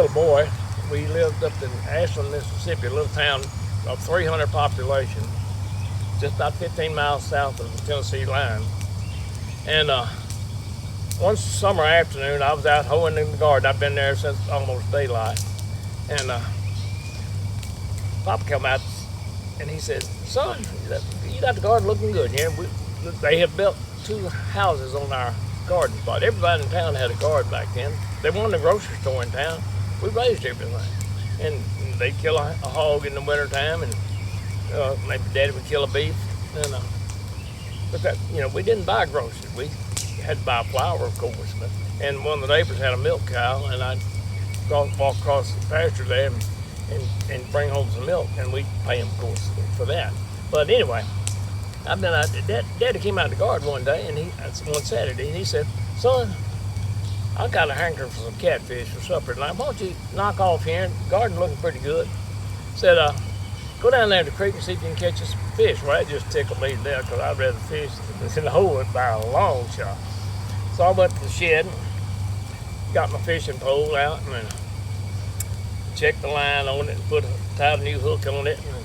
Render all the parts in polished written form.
little boy, we lived up in Ashland, Mississippi, a little town of 300 population, just about 15 miles south of the Tennessee line. And one summer afternoon, I was out hoeing in the garden. I've been there since almost daylight. And Papa come out and he said, "Son, you got the garden looking good." Yeah, they had built 2 houses on our garden spot. Everybody in town had a garden back then. They wanted a grocery store in town. We raised everything. And they'd kill a hog in the wintertime, and maybe Daddy would kill a beef. And, but that, we didn't buy groceries. We had to buy flour, of course. And one of the neighbors had a milk cow, and I'd walk across the pasture there and bring home some milk, and we'd pay him, of course, for that. But anyway, I've been out there. Daddy came out of the garden one day, and one Saturday, and he said, "Son, I got a hankering for some catfish for supper tonight. Why don't you knock off here? The garden looking pretty good." Said, "Go down there to the creek and see if you can catch us some fish." Well, that just tickled me to death, because I'd rather fish in the hole by a long shot. So I went to the shed, got my fishing pole out, and checked the line on it, and tied a new hook on it. And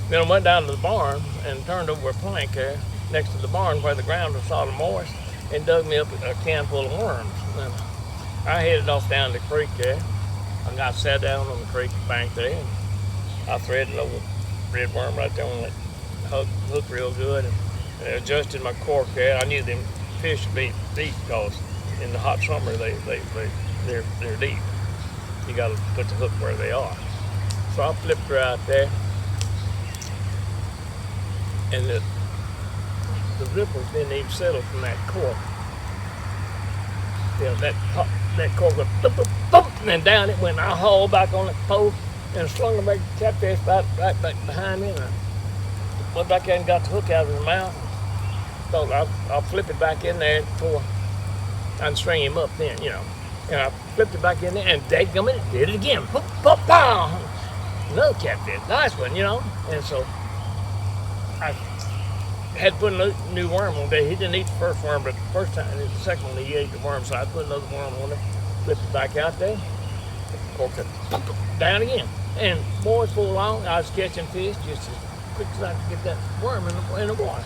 then I went down to the barn and turned over a plank there next to the barn where the ground was solid moist, and dug me up a can full of worms. And I headed off down the creek there. I sat down on the creek bank there, and I threaded a little red worm right there on that hook real good, and adjusted my cork there. I knew them fish would be deep, because in the hot summer they're deep. You got to put the hook where they are. So I flipped her out there, and the ripples didn't even settle from that cork. That cork went thump, thump, thump, and then down it went. I hauled back on that pole and slung the big catfish right back behind me, and I went back there and got the hook out of his mouth. Thought I'll flip it back in there before I'd string him up then, And I flipped it back in there, and dadgummit, it did it again. Pop, pop, pow! Another catfish, nice one, And so I had to put a new worm on there. He didn't eat the first worm, but the first time, the second one, he ate the worm. So I put another worm on it, flipped it back out there, corked it, down again. And boys, full long, I was catching fish just as quick as I could get that worm in the water.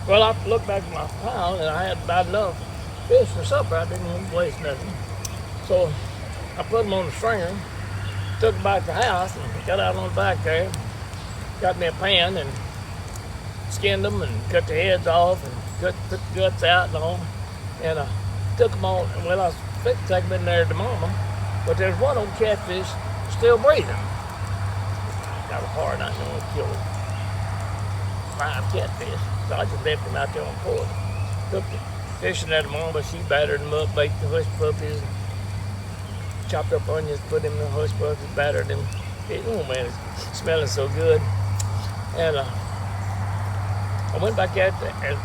Well, I looked back at my pile, and I had about enough fish for supper. I didn't want to waste nothing. So I put them on the stringer, took them back to the house, and got out on the back there, got me a pan, and skinned them and cut the heads off and took the guts out and all. And I took them all, well, I was fixing to take them in there to mama, but there's one old catfish still breathing. Got a hard, I know, kill 5 catfish. So I just left him out there on the porch. Took the fishing at the mama, she battered them up, baked the hush puppies, chopped up onions, put them in the hush puppies, battered them. Oh man, it's smelling so good. And I went back out there and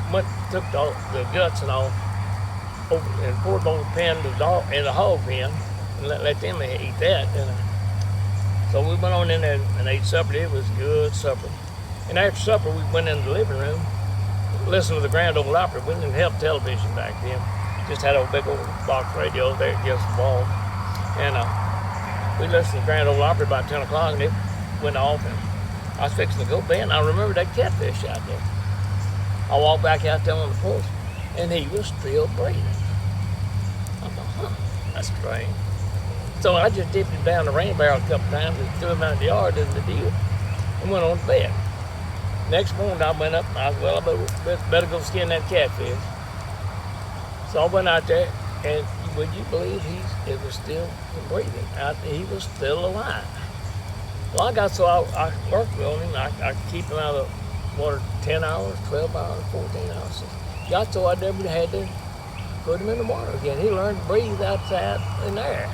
took the guts and all over, and poured them on the pen in the hog pen, and let them eat that. And so we went on in there and ate supper. It was a good supper. And after supper, we went in the living room, listened to the Grand Ole Opry. We didn't have television back then. Just had a big old box radio there against the wall. And we listened to the Grand Ole Opry about 10 o'clock, and it went off, and I was fixing to go to bed, and I remember that catfish out there. I walked back out there on the porch, and he was still breathing. I thought, that's strange. So I just dipped him down the rain barrel a couple times and threw him out in the yard in the deal, and went on to bed. Next morning, I went up, and I better go skin that catfish. So I went out there, and would you believe it was still breathing? He was still alive. Well, I worked with him. I keep him out of the water 10 hours, 12 hours, 14 hours. So got so I never had to put him in the water again. He learned to breathe outside in there.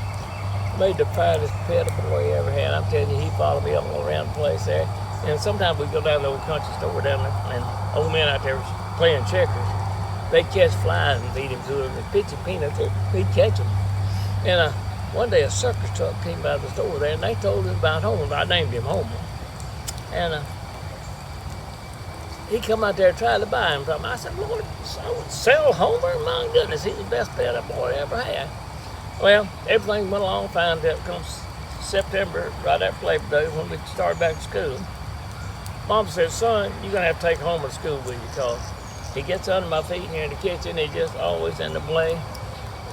Made the finest pet a boy ever had. I'm telling you, he followed me all around the place there. And sometimes we go down to the old country store down there, and old men out there playing checkers. They catch flies and feed him to them, and pitch peanuts. He'd catch them. And one day a circus truck came by the store there, and they told him about Homer. I named him Homer. And he come out there and tried to buy him from me. I said, "Lord, sell Homer? My goodness, he's the best pet a boy ever had." Well, everything went along fine until it comes September, right after Labor Day, when we started back to school. Mom said, son, you're going to have to take Homer to school with you because he gets under my feet here in the kitchen. He's just always in the way.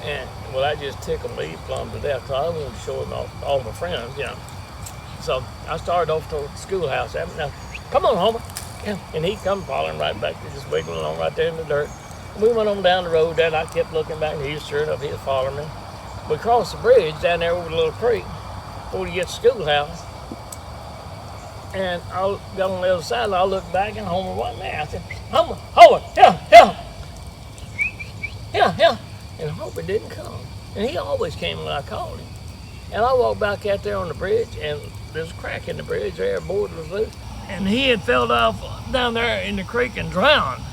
And, well, that just tickled me plumb to death because I wanted to show him all my friends, you know. So I started off toward the schoolhouse. Now, come on, Homer. Yeah. And he come following right back there, just wiggling along right there in the dirt. We went on down the road there, and I kept looking back, and he was sure enough, he was following me. We crossed the bridge down there over the little creek before you get to the schoolhouse. And I got on the other side, and I looked back, and Homer wasn't there. I said, Homer, here. And Homer didn't come. And he always came when I called him. And I walked back out there on the bridge, and there's a crack in the bridge there, a board was loose. And he had fell off down there in the creek and drowned.